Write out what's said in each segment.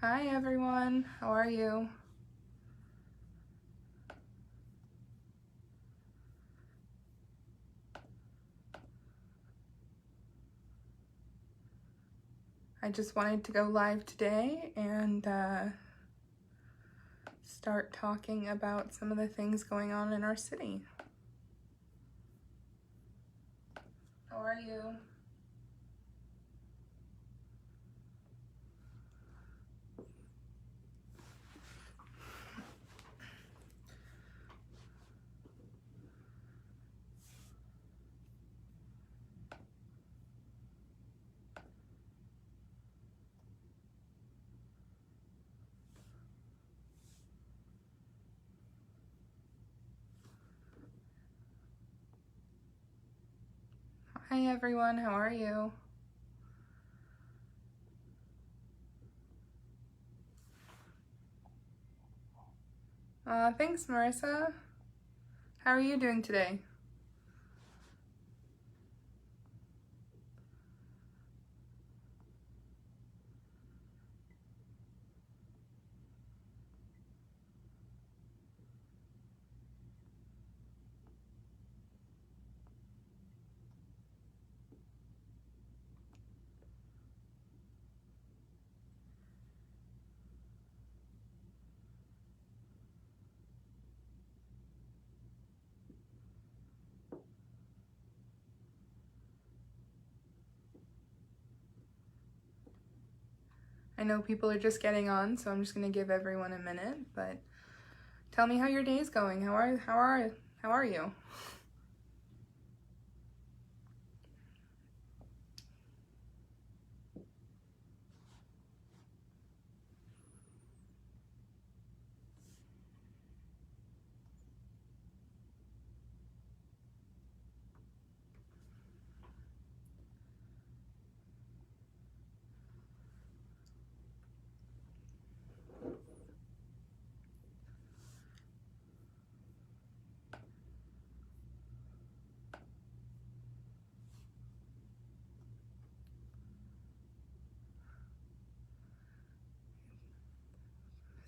Hi everyone, how are you? I just wanted to go live today and start talking about some of the things going on in our city. How are you? Hi everyone, how are you? Thanks Marissa. How are you doing today? I know people are just getting on, so I'm just gonna give everyone a minute, but tell me how your day's going. How are you?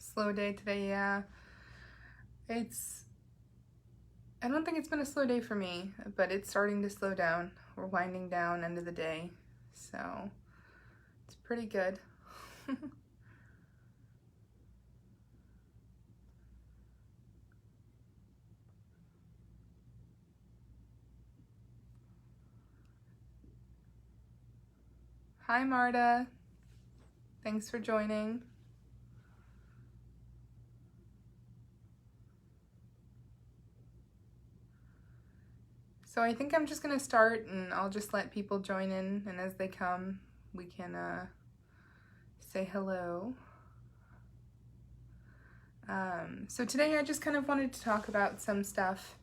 Slow day today, yeah. I don't think it's been a slow day for me, but it's starting to slow down. We're winding down end of the day, so it's pretty good. Hi Marta, thanks for joining. So I think I'm just gonna start and I'll just let people join in, and as they come we can say hello. So today I just kind of wanted to talk about some stuff.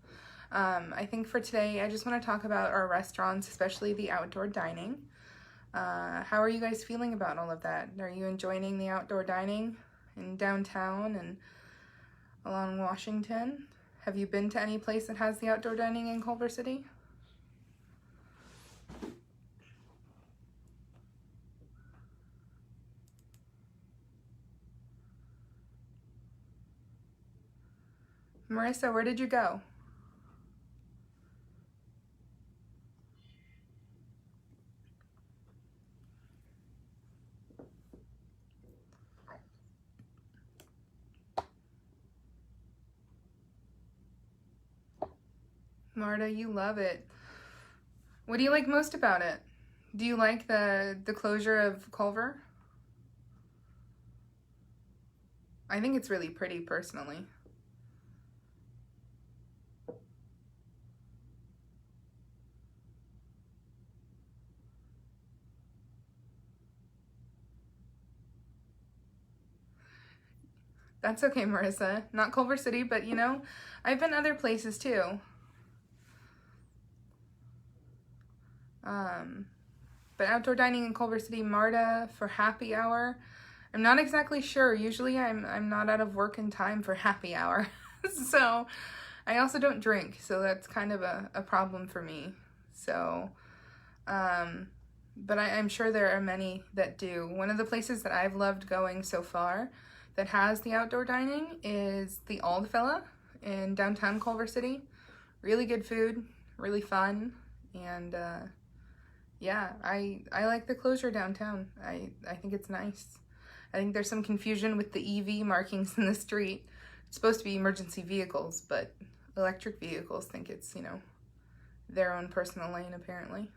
I think for today I just want to talk about our restaurants, especially the outdoor dining. How are you guys feeling about all of that? Are you enjoying the outdoor dining in downtown and along Washington? Have you been to any place that has the outdoor dining in Culver City? Marissa, where did you go? Marta, you love it. What do you like most about it? Do you like the closure of Culver? I think it's really pretty personally. That's okay, Marissa. Not Culver City, but you know, I've been other places too. But outdoor dining in Culver City, Marta, for happy hour, I'm not exactly sure. Usually I'm not out of work in time for happy hour. So I also don't drink, so that's kind of a problem for me. So but I'm sure there are many that do. One of the places that I've loved going so far that has the outdoor dining is the Old Fella in downtown Culver City. Really good food, really fun, and yeah, I like the closure downtown. I think it's nice. I think there's some confusion with the EV markings in the street. It's supposed to be emergency vehicles, but electric vehicles think it's, you know, their own personal lane apparently.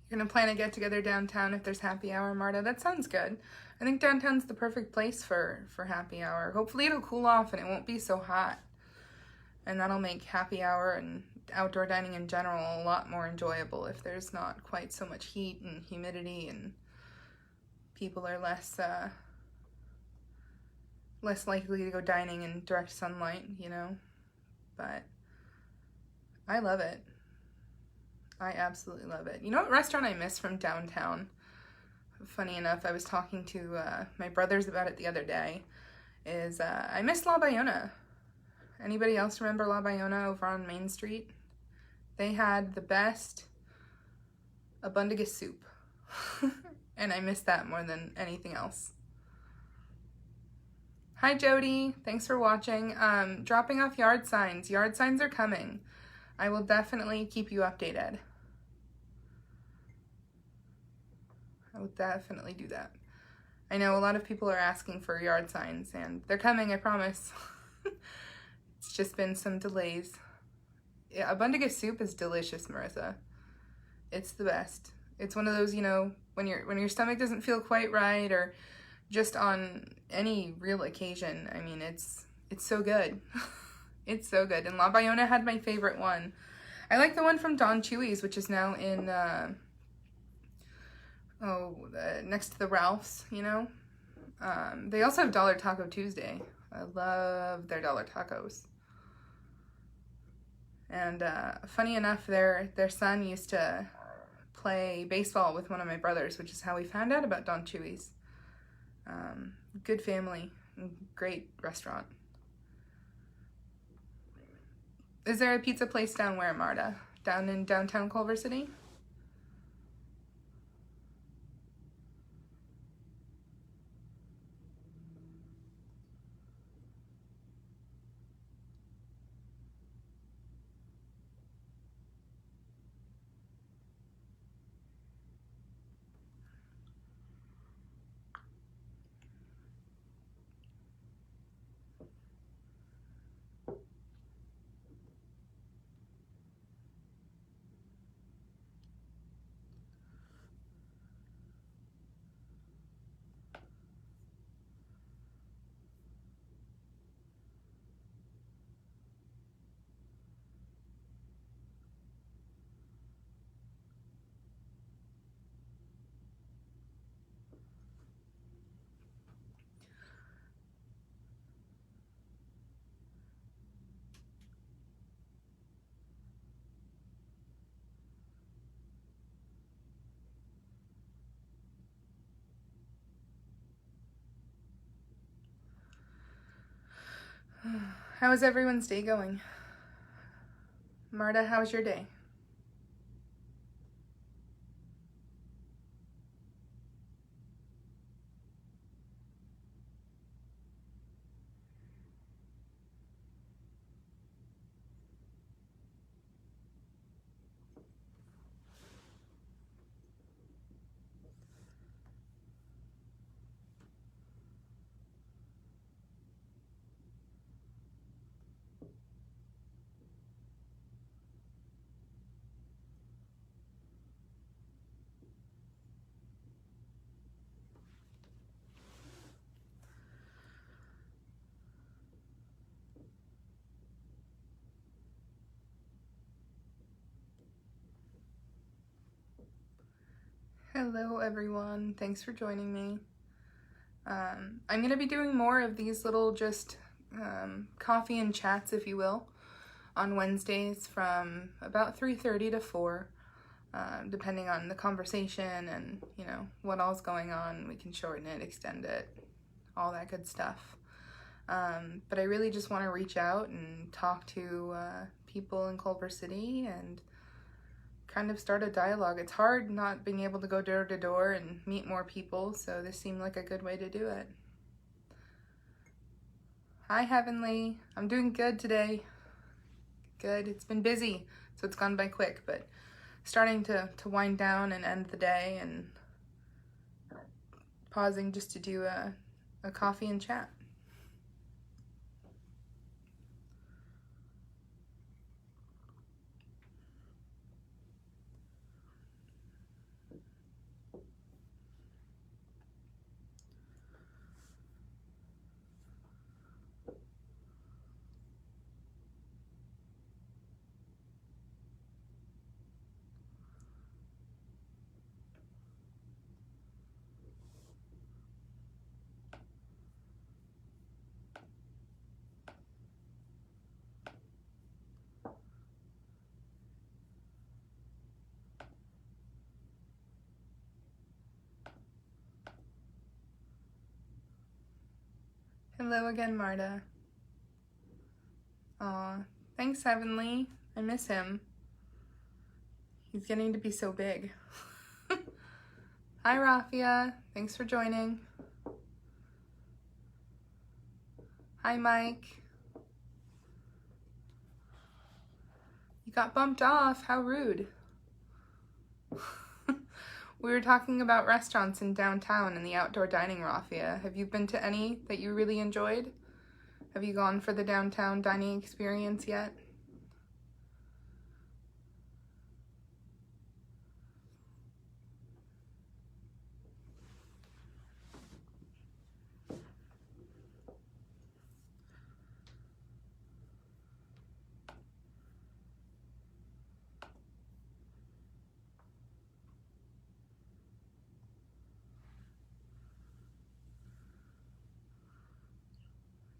You're gonna plan a get together downtown if there's happy hour, Marta? That sounds good. I think downtown's the perfect place for happy hour. Hopefully it'll cool off and it won't be so hot. And that'll make happy hour and outdoor dining in general a lot more enjoyable if there's not quite so much heat and humidity and people are less likely to go dining in direct sunlight, you know? But I love it. I absolutely love it. You know what restaurant I miss from downtown? Funny enough, I was talking to my brothers about it the other day, is I miss La Bayona. Anybody else remember La Bayona over on Main Street? They had the best abundagus soup. And I miss that more than anything else. Hi Jody, thanks for watching. Dropping off yard signs. Yard signs are coming. I will definitely keep you updated. I will definitely do that. I know a lot of people are asking for yard signs and they're coming, I promise. It's just been some delays. Yeah, abundagus soup is delicious, Marissa. It's the best. It's one of those, you know, when your stomach doesn't feel quite right or just on any real occasion. I mean, it's so good. It's so good. And La Bayona had my favorite one. I like the one from Don Chewy's, which is now in, next to the Ralph's, you know. They also have Dollar Taco Tuesday. I love their dollar tacos. And funny enough, their son used to play baseball with one of my brothers, which is how we found out about Don Chewy's. Good family, great restaurant. Is there a pizza place down where, Marta? Down in downtown Culver City? How is everyone's day going? Marta, how's your day? Hello everyone, thanks for joining me. I'm going to be doing more of these little just coffee and chats, if you will, on Wednesdays from about 3:30 to 4, depending on the conversation and, what all's going on. We can shorten it, extend it, all that good stuff. But I really just want to reach out and talk to people in Culver City and kind of start a dialogue. It's hard not being able to go door to door and meet more people, so this seemed like a good way to do it. Hi Heavenly, I'm doing good today. Good, it's been busy, so it's gone by quick, but starting to wind down and end the day and pausing just to do a coffee and chat. Hello again, Marta. Aw, thanks Heavenly. I miss him. He's getting to be so big. Hi Rafia, thanks for joining. Hi Mike. You got bumped off, how rude. We were talking about restaurants in downtown and the outdoor dining, Rafia. Have you been to any that you really enjoyed? Have you gone for the downtown dining experience yet?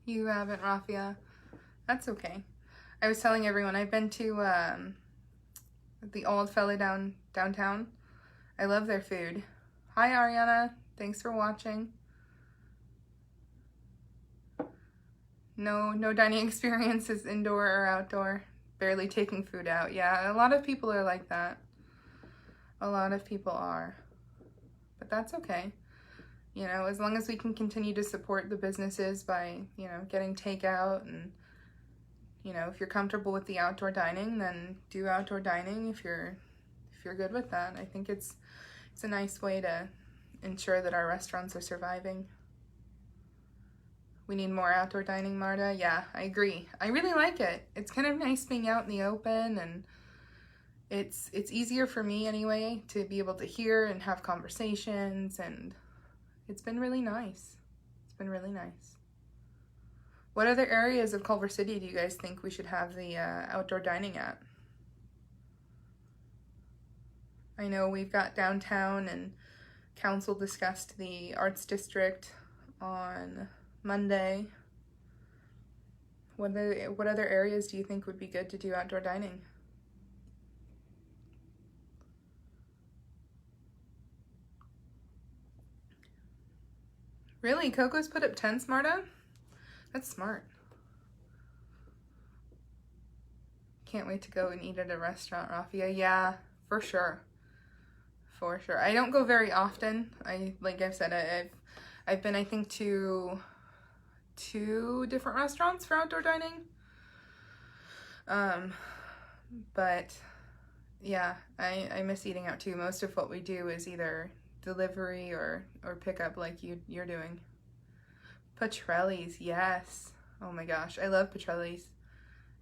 You haven't, Rafia. That's okay. I was telling everyone I've been to the Old Fella downtown. I love their food. Hi Ariana, thanks for watching. No dining experiences, indoor or outdoor. Barely taking food out. Yeah, a lot of people are like that. A lot of people are. But that's okay. As long as we can continue to support the businesses by, getting takeout and, if you're comfortable with the outdoor dining, then do outdoor dining if you're good with that. I think it's a nice way to ensure that our restaurants are surviving. We need more outdoor dining, Marta. Yeah, I agree. I really like it. It's kind of nice being out in the open, and it's easier for me anyway to be able to hear and have conversations, and it's been really nice. It's been really nice. What other areas of Culver City do you guys think we should have the outdoor dining at? I know we've got downtown, and council discussed the arts district on Monday. What other areas do you think would be good to do outdoor dining? Really? Coco's put up tents, Marta? That's smart. Can't wait to go and eat at a restaurant, Rafia. Yeah, for sure. For sure. I don't go very often. Like I've said, I've been, I think, to 2 different restaurants for outdoor dining. But yeah, I miss eating out too. Most of what we do is either delivery or pickup like you're doing. Petrelli's, yes. Oh my gosh, I love Petrelli's.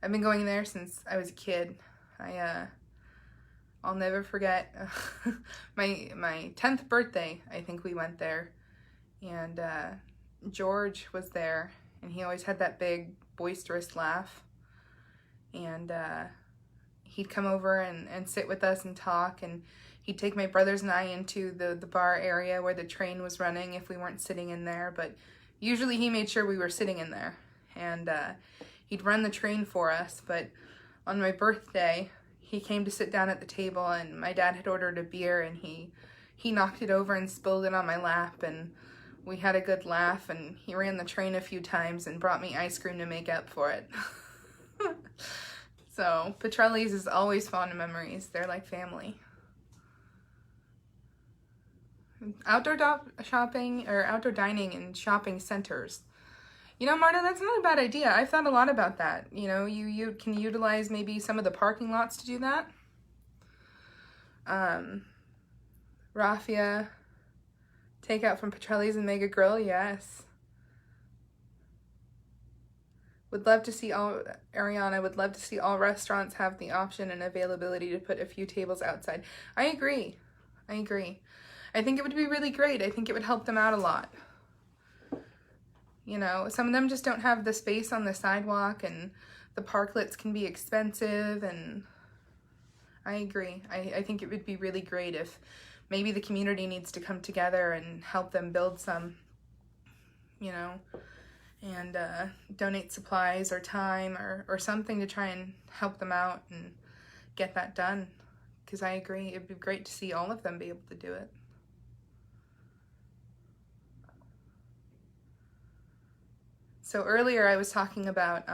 I've been going there since I was a kid. I'll never forget my 10th birthday. I think we went there, and George was there, and he always had that big boisterous laugh, and he'd come over and sit with us and talk, and He'd take my brothers and I into the bar area where the train was running if we weren't sitting in there, but usually he made sure we were sitting in there. And he'd run the train for us, but on my birthday, he came to sit down at the table, and my dad had ordered a beer, and he knocked it over and spilled it on my lap, and we had a good laugh, and he ran the train a few times and brought me ice cream to make up for it. So Petrelli's is always fond memories. They're like family. Outdoor shopping or outdoor dining in shopping centers. You know, Marta, that's not a bad idea. I've thought a lot about that. You know, you can utilize maybe some of the parking lots to do that. Raffia, takeout from Petrelli's and Mega Grill, yes. Ariana would love to see all restaurants have the option and availability to put a few tables outside. I agree. I think it would be really great. I think it would help them out a lot. You know, some of them just don't have the space on the sidewalk, and the parklets can be expensive, and I agree. I think it would be really great if maybe the community needs to come together and help them build some, you know, and donate supplies or time or something to try and help them out and get that done. Because I agree, it'd be great to see all of them be able to do it. So earlier I was talking about,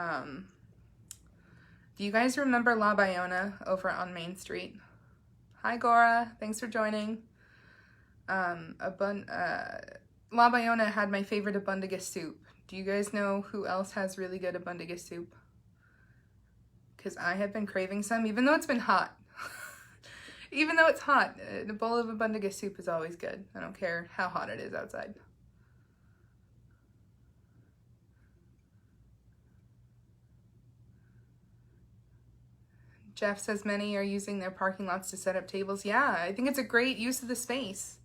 do you guys remember La Bayona over on Main Street? Hi Gora, thanks for joining. La Bayona had my favorite Abundaga soup. Do you guys know who else has really good Abundaga soup? Because I have been craving some, even though it's been hot. Even though it's hot, a bowl of Abundaga soup is always good. I don't care how hot it is outside. Jeff says many are using their parking lots to set up tables. Yeah, I think it's a great use of the space.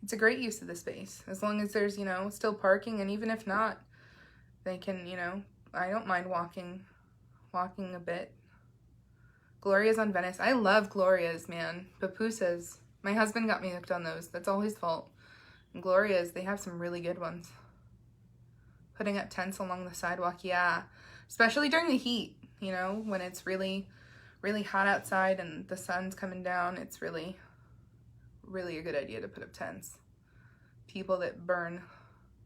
It's a great use of the space. As long as there's, you know, still parking, and even if not, they can, you know, I don't mind walking a bit. Gloria's on Venice. I love Gloria's, man. Pupusas. My husband got me hooked on those. That's all his fault. And Gloria's, they have some really good ones. Putting up tents along the sidewalk, yeah. Especially during the heat, you know, when it's really hot outside and the sun's coming down, it's really a good idea to put up tents. People that burn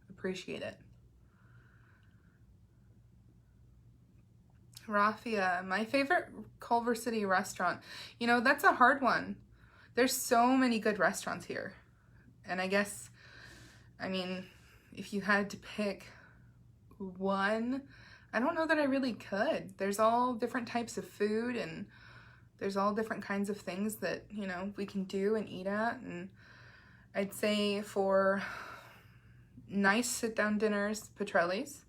appreciate it. Raffia, my favorite Culver City restaurant. You know, that's a hard one. There's so many good restaurants here. And I guess, I mean, if you had to pick one, I don't know that I really could. There's all different types of food, and there's all different kinds of things that, you know, we can do and eat at. And I'd say for nice sit-down dinners, Petrelli's.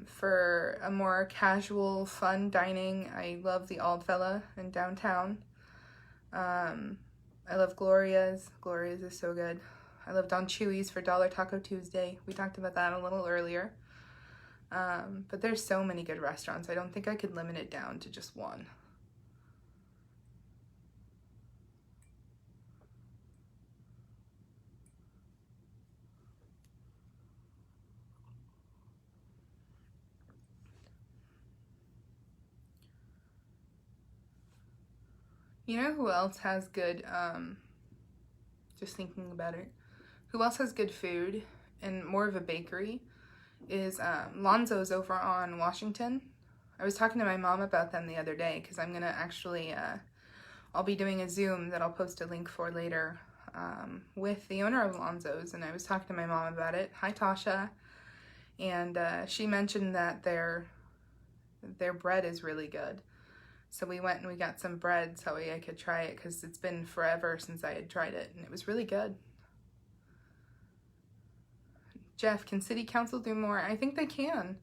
For a more casual, fun dining, I love the Old Fella in downtown. I love Gloria's. Gloria's is so good. I love Don Chewy's for Dollar Taco Tuesday. We talked about that a little earlier. But there's so many good restaurants. I don't think I could limit it down to just one. You know who else has good, just thinking about it, who else has good food and more of a bakery is Lonzo's over on Washington. I was talking to my mom about them the other day because I'm going to actually, I'll be doing a Zoom that I'll post a link for later with the owner of Lonzo's, and I was talking to my mom about it. Hi, Tasha. And she mentioned that their bread is really good. So we went and we got some bread so I could try it because it's been forever since I had tried it, and it was really good. Jeff, can City Council do more? I think they can.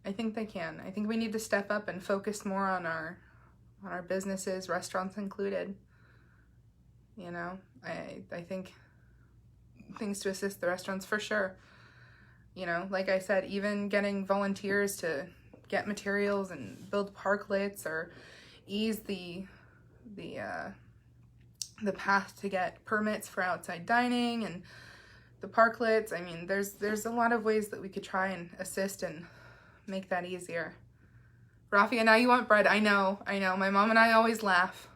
I think they can. I think we need to step up and focus more on our businesses, restaurants included. You know, I think things to assist the restaurants for sure. You know, like I said, even getting volunteers to get materials and build parklets or ease the the path to get permits for outside dining and the parklets. I mean, there's a lot of ways that we could try and assist and make that easier. Rafi, now you want bread. I know. My mom and I always laugh.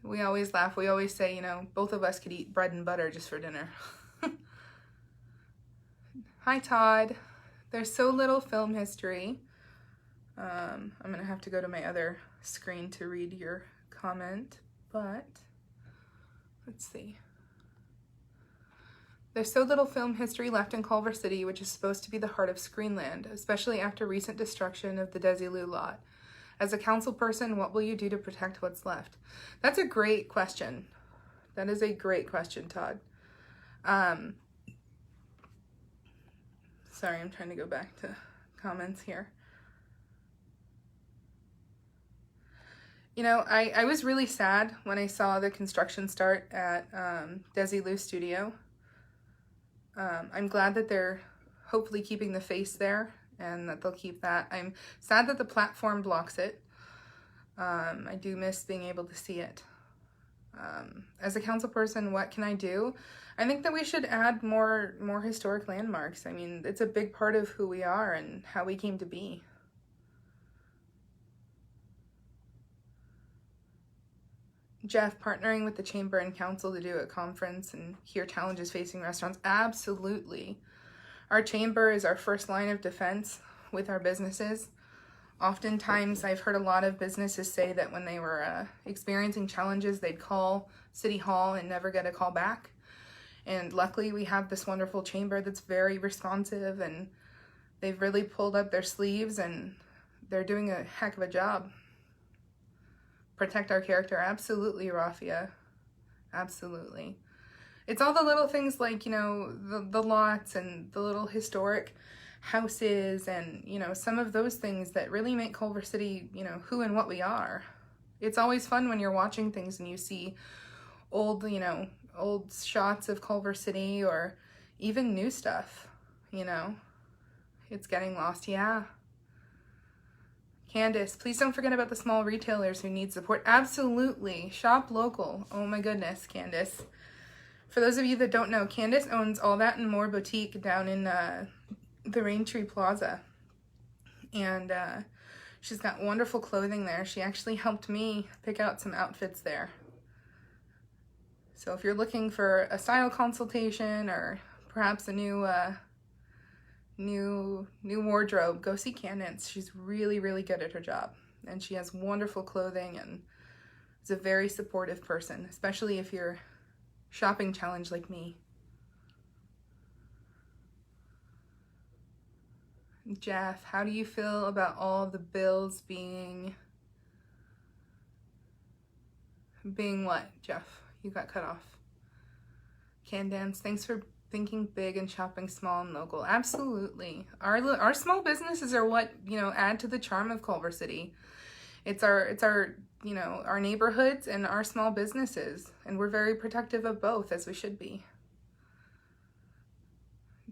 We always laugh. We always say, you know, both of us could eat bread and butter just for dinner. Hi, Todd. There's so little film history. I'm going to have to go to my other screen to read your comment, but let's see. There's so little film history left in Culver City, which is supposed to be the heart of Screenland, especially after recent destruction of the Desilu lot. As a council person, what will you do to protect what's left? That's a great question. That is a great question, Todd. Sorry, I'm trying to go back to comments here. You know, I was really sad when I saw the construction start at Desilu Studio. I'm glad that they're hopefully keeping the face there and that they'll keep that. I'm sad that the platform blocks it. I do miss being able to see it. As a council person, what can I do? I think that we should add more historic landmarks. I mean, it's a big part of who we are and how we came to be. Jeff, partnering with the Chamber and Council to do a conference and hear challenges facing restaurants. Absolutely. Our Chamber is our first line of defense with our businesses. Oftentimes, I've heard a lot of businesses say that when they were experiencing challenges, they'd call City Hall and never get a call back. And luckily, we have this wonderful Chamber that's very responsive, and they've really pulled up their sleeves, and they're doing a heck of a job. Protect our character. Absolutely, Rafia. Absolutely. It's all the little things like, you know, the lots and the little historic houses and, you know, some of those things that really make Culver City, you know, who and what we are. It's always fun when you're watching things and you see old, you know, old shots of Culver City or even new stuff, you know. It's getting lost. Yeah. Candace, please don't forget about the small retailers who need support. Absolutely. Shop local. Oh my goodness, Candace. For those of you that don't know, Candace owns All That and More Boutique down in the Raintree Plaza. And she's got wonderful clothing there. She actually helped me pick out some outfits there. So if you're looking for a style consultation or perhaps a new wardrobe, go see Candace. She's really, really good at her job. And she has wonderful clothing and is a very supportive person, especially if you're shopping challenged like me. Jeff, how do you feel about all the bills being what, Jeff? You got cut off. Candace, thanks for thinking big and shopping small and local. Absolutely. Our small businesses are what, you know, add to the charm of Culver City. It's our, you know, our neighborhoods and our small businesses, and we're very protective of both, as we should be.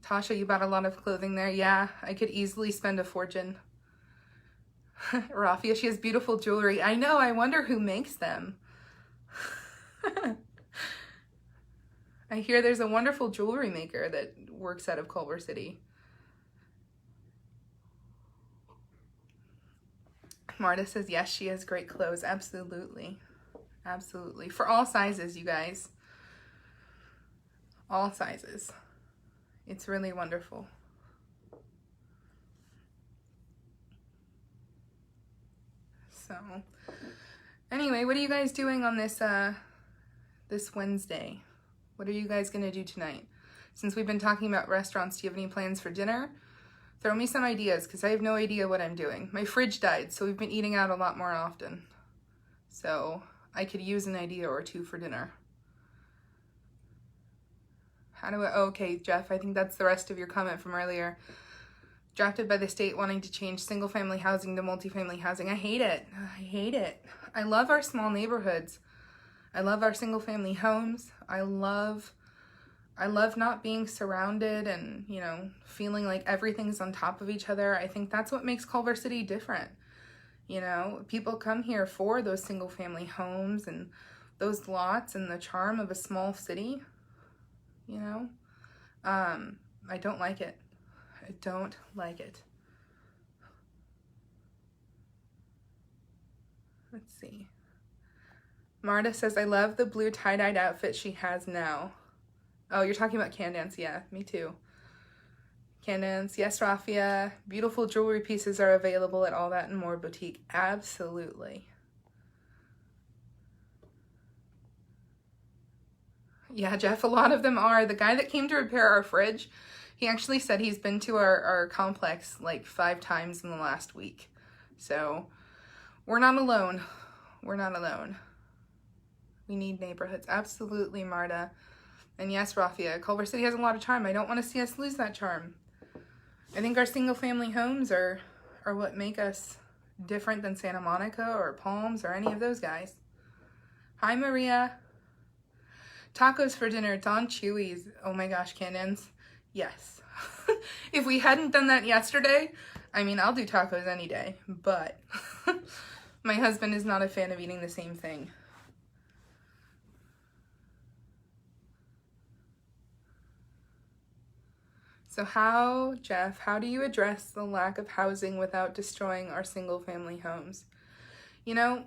Tasha, you bought a lot of clothing there. Yeah, I could easily spend a fortune. Rafia, she has beautiful jewelry. I know, I wonder who makes them. I hear there's a wonderful jewelry maker that works out of Culver City. Marta says, yes, she has great clothes. Absolutely. Absolutely. For all sizes, you guys. All sizes. It's really wonderful. So, anyway, what are you guys doing on this this Wednesday? What are you guys gonna do tonight? Since we've been talking about restaurants, do you have any plans for dinner? Throw me some ideas, because I have no idea what I'm doing. My fridge died, so we've been eating out a lot more often. So I could use an idea or two for dinner. How do I, okay, Jeff, I think that's the rest of your comment from earlier. Drafted by the state wanting to change single-family housing to multifamily housing. I hate it. I hate it. I love our small neighborhoods. I love our single-family homes. I love not being surrounded and, you know, feeling like everything's on top of each other. I think that's what makes Culver City different. You know, people come here for those single-family homes and those lots and the charm of a small city, you know. I don't like it. I don't like it. Let's see. Marta says, I love the blue tie-dyed outfit she has now. Oh, you're talking about Candance. Yeah, me too. Candance, yes, Rafia. Beautiful jewelry pieces are available at All That and More Boutique. Absolutely. Yeah, Jeff, a lot of them are. The guy that came to repair our fridge, he actually said he's been to our complex like 5 times in the last week. So we're not alone. We're not alone. We need neighborhoods. Absolutely, Marta. And yes, Rafia, Culver City has a lot of charm. I don't want to see us lose that charm. I think our single-family homes are what make us different than Santa Monica or Palms or any of those guys. Hi, Maria. Tacos for dinner. It's on Chewy's. Oh my gosh, Candance. Yes. If we hadn't done that yesterday, I mean, I'll do tacos any day, but my husband is not a fan of eating the same thing. So how, Jeff, how do you address the lack of housing without destroying our single-family homes? You know,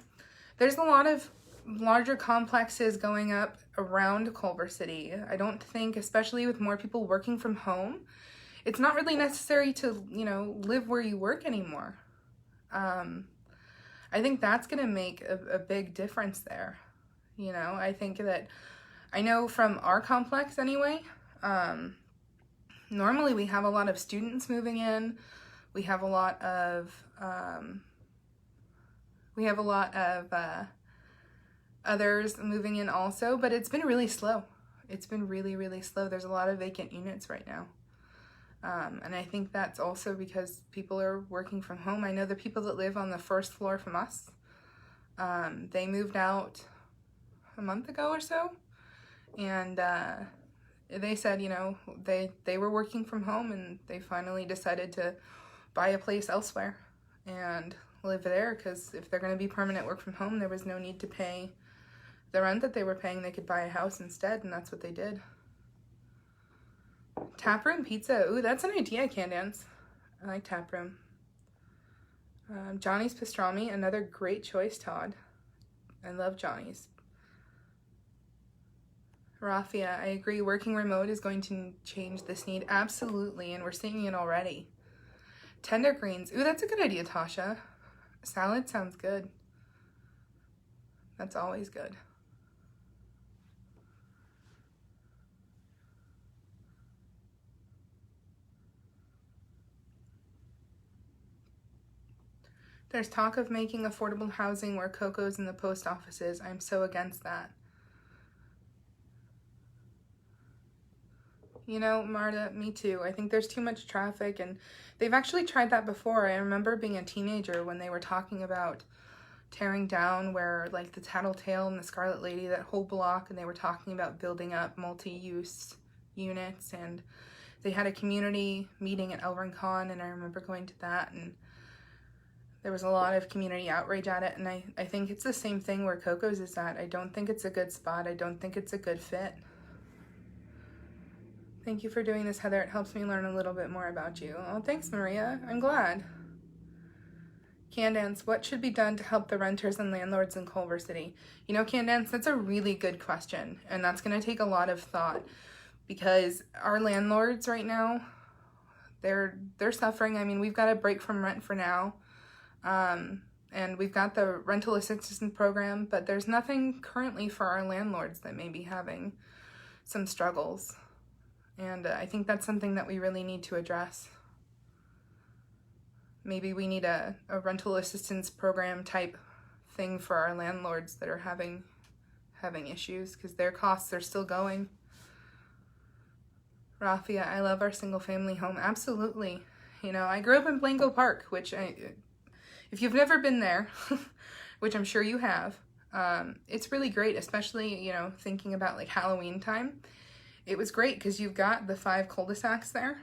there's a lot of larger complexes going up around Culver City. I don't think, especially with more people working from home, it's not really necessary to, you know, live where you work anymore. I think that's going to make a big difference there. You know, I think that, I know from our complex anyway, normally we have a lot of students moving in. We have a lot of others moving in also, but it's been really slow. It's been really, really slow. There's a lot of vacant units right now. And I think that's also because people are working from home. I know the people that live on the first floor from us, they moved out a month ago or so. And they said, you know, they were working from home and they finally decided to buy a place elsewhere and live there, because if they're going to be permanent work from home, there was no need to pay the rent that they were paying. They could buy a house instead, and that's what they did. Taproom pizza. Ooh, that's an idea, Candance. I like taproom. Johnny's pastrami, another great choice, Todd. I love Johnny's. Rafia, I agree. Working remote is going to change this need. Absolutely, and we're seeing it already. Tender greens. Ooh, that's a good idea, Tasha. Salad sounds good. That's always good. There's talk of making affordable housing where Coco's and the post office is. I'm so against that. You know, Marta, me too. I think there's too much traffic, and they've actually tried that before. I remember being a teenager when they were talking about tearing down where, like, the Tattletale and the Scarlet Lady, that whole block, and they were talking about building up multi-use units, and they had a community meeting at Elvin Con, and I remember going to that, and there was a lot of community outrage at it, and I think it's the same thing where Coco's is at. I don't think it's a good spot. I don't think it's a good fit. Thank you for doing this, Heather. It helps me learn a little bit more about you. Oh, thanks, Maria. I'm glad. Candance, what should be done to help the renters and landlords in Culver City? You know, Candance, that's a really good question, and that's going to take a lot of thought, because our landlords right now, they're suffering. I mean, we've got a break from rent for now, and we've got the rental assistance program, but there's nothing currently for our landlords that may be having some struggles. And I think that's something that we really need to address. Maybe we need a rental assistance program type thing for our landlords that are having issues, because their costs are still going. Rafia, I love our single family home. Absolutely. You know, I grew up in Blanco Park, which if you've never been there, which I'm sure you have, it's really great, especially, you know, thinking about like Halloween time. It was great because you've got the 5 cul-de-sacs there,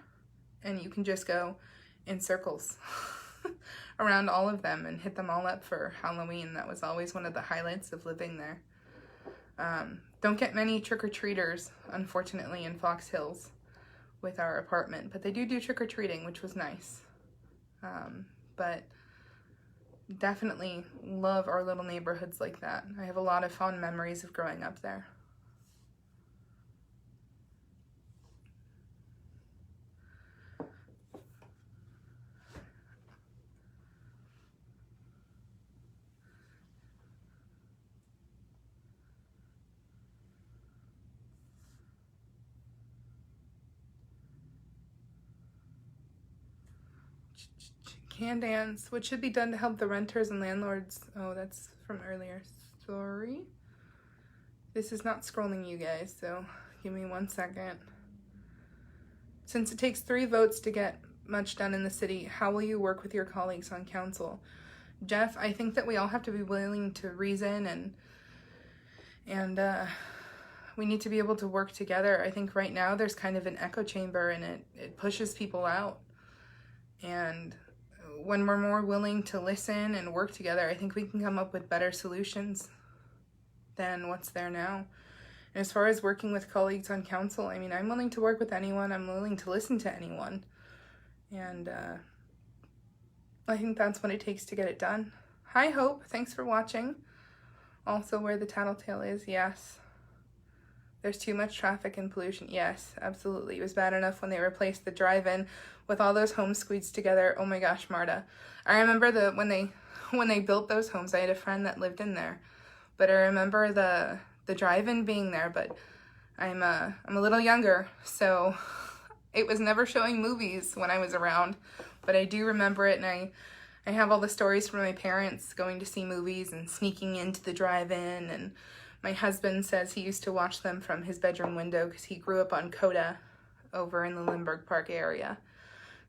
and you can just go in circles around all of them and hit them all up for Halloween. That was always one of the highlights of living there. Don't get many trick-or-treaters, unfortunately, in Fox Hills with our apartment, but they do trick-or-treating, which was nice. But definitely love our little neighborhoods like that. I have a lot of fond memories of growing up there. Can dance. What should be done to help the renters and landlords? Oh, that's from earlier. Sorry. This is not scrolling, you guys, so give me 1 second. Since it takes 3 votes to get much done in the city, how will you work with your colleagues on council? Jeff, I think that we all have to be willing to reason, and we need to be able to work together. I think right now there's kind of an echo chamber, and it pushes people out. And when we're more willing to listen and work together, I think we can come up with better solutions than what's there now. And as far as working with colleagues on council, I mean, I'm willing to work with anyone. I'm willing to listen to anyone. And I think that's what it takes to get it done. Hi, Hope. Thanks for watching. Also, where the tattletale is, yes. There's too much traffic and pollution. Yes, absolutely. It was bad enough when they replaced the drive-in with all those homes squeezed together. Oh my gosh, Marta. I remember when they built those homes, I had a friend that lived in there. But I remember the drive-in being there, but I'm a little younger, so it was never showing movies when I was around. But I do remember it, and I have all the stories from my parents going to see movies and sneaking into the drive-in, and my husband says he used to watch them from his bedroom window because he grew up on Coda over in the Lindbergh Park area.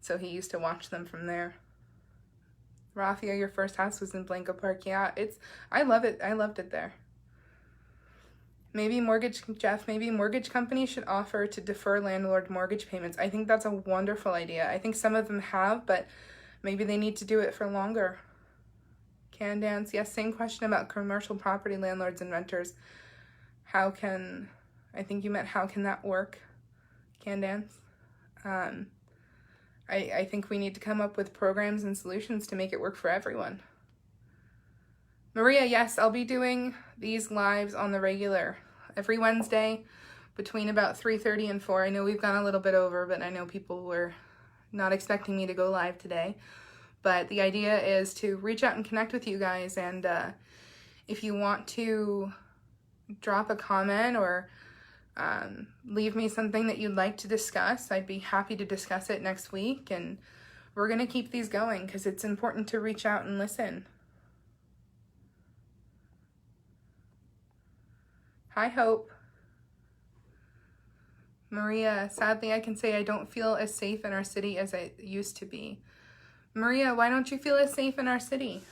So he used to watch them from there. Rafia, your first house was in Blanco Park. Yeah, I love it. I loved it there. Maybe Jeff, maybe mortgage companies should offer to defer landlord mortgage payments. I think that's a wonderful idea. I think some of them have, but maybe they need to do it for longer. Can dance. Yes, same question about commercial property landlords and renters. I think you meant how can that work? Can dance. I think we need to come up with programs and solutions to make it work for everyone. Maria, yes, I'll be doing these lives on the regular every Wednesday between about 3:30 and 4. I know we've gone a little bit over, but I know people were not expecting me to go live today. But the idea is to reach out and connect with you guys, and if you want to drop a comment or leave me something that you'd like to discuss, I'd be happy to discuss it next week, and we're going to keep these going because it's important to reach out and listen. Hi, Hope. Maria, sadly I can say I don't feel as safe in our city as I used to be. Maria, why don't you feel as safe in our city?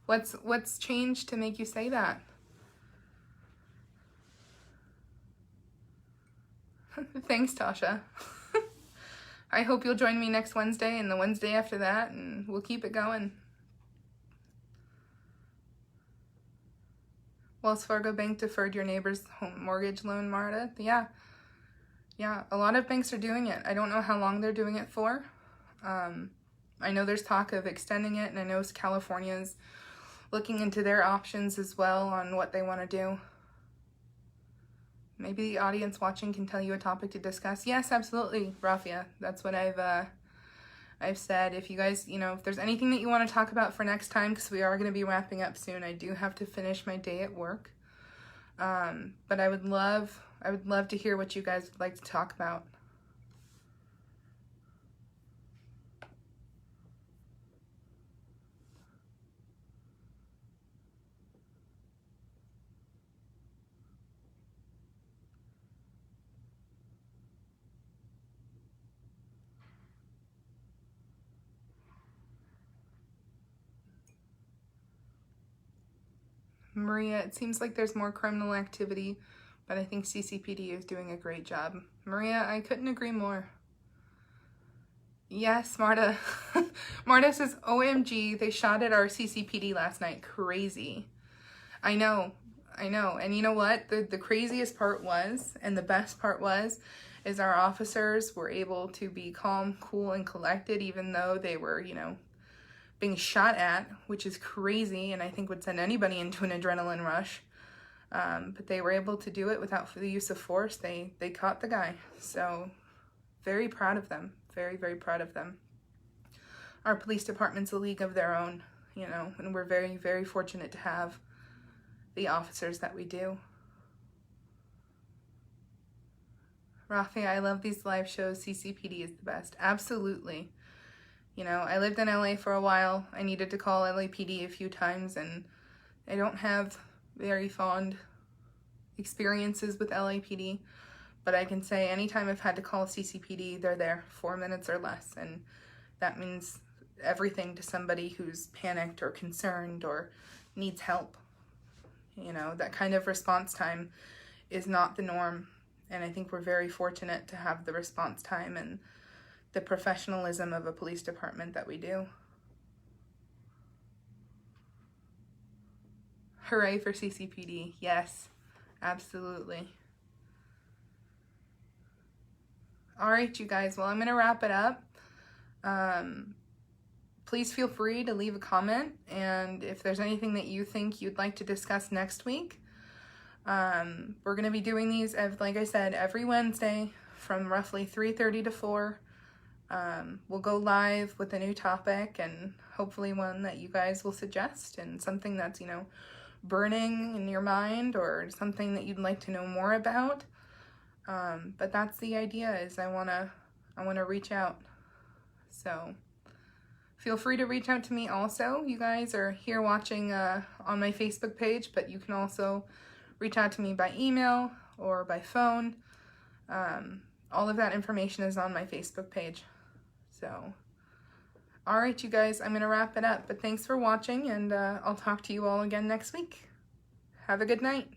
What's changed to make you say that? Thanks, Tasha. I hope you'll join me next Wednesday and the Wednesday after that, and we'll keep it going. Wells Fargo Bank deferred your neighbor's home mortgage loan, Marta. Yeah, a lot of banks are doing it. I don't know how long they're doing it for. I know there's talk of extending it, and I know California's looking into their options as well on what they want to do. Maybe the audience watching can tell you a topic to discuss. Yes, absolutely, Rafia. That's what I've said. If you guys, if there's anything that you want to talk about for next time, because we are going to be wrapping up soon. I do have to finish my day at work. But I would love to hear what you guys would like to talk about. Maria, it seems like there's more criminal activity, but I think CCPD is doing a great job. Maria, I couldn't agree more. Yes, Marta. Marta says, OMG, they shot at our CCPD last night. Crazy. I know. I know. And you know what? The craziest part was, and the best part was, is our officers were able to be calm, cool, and collected, even though they were, you know, being shot at, which is crazy, and I think would send anybody into an adrenaline rush. But they were able to do it without the use of force. They caught the guy. So very proud of them. Very, very proud of them. Our police department's a league of their own, you know, and we're very, very fortunate to have the officers that we do. Rafi, I love these live shows. CCPD is the best. Absolutely. You know, I lived in LA for a while. I needed to call LAPD a few times, and I don't have very fond experiences with LAPD, but I can say anytime I've had to call CCPD, they're there 4 minutes or less, and that means everything to somebody who's panicked or concerned or needs help. You know, that kind of response time is not the norm, and I think we're very fortunate to have the response time and the professionalism of a police department that we do. Hooray for CCPD. Yes, absolutely. All right, you guys. Well, I'm going to wrap it up. Please feel free to leave a comment, and if there's anything that you think you'd like to discuss next week, we're going to be doing these, like I said, every Wednesday from roughly 3:30 to 4. We'll go live with a new topic, and hopefully one that you guys will suggest, and something that's, you know, burning in your mind or something that you'd like to know more about. But that's the idea, is I want to reach out. So feel free to reach out to me also. You guys are here watching on my Facebook page, but you can also reach out to me by email or by phone. All of that information is on my Facebook page. So, all right, you guys, I'm going to wrap it up. But thanks for watching, and I'll talk to you all again next week. Have a good night.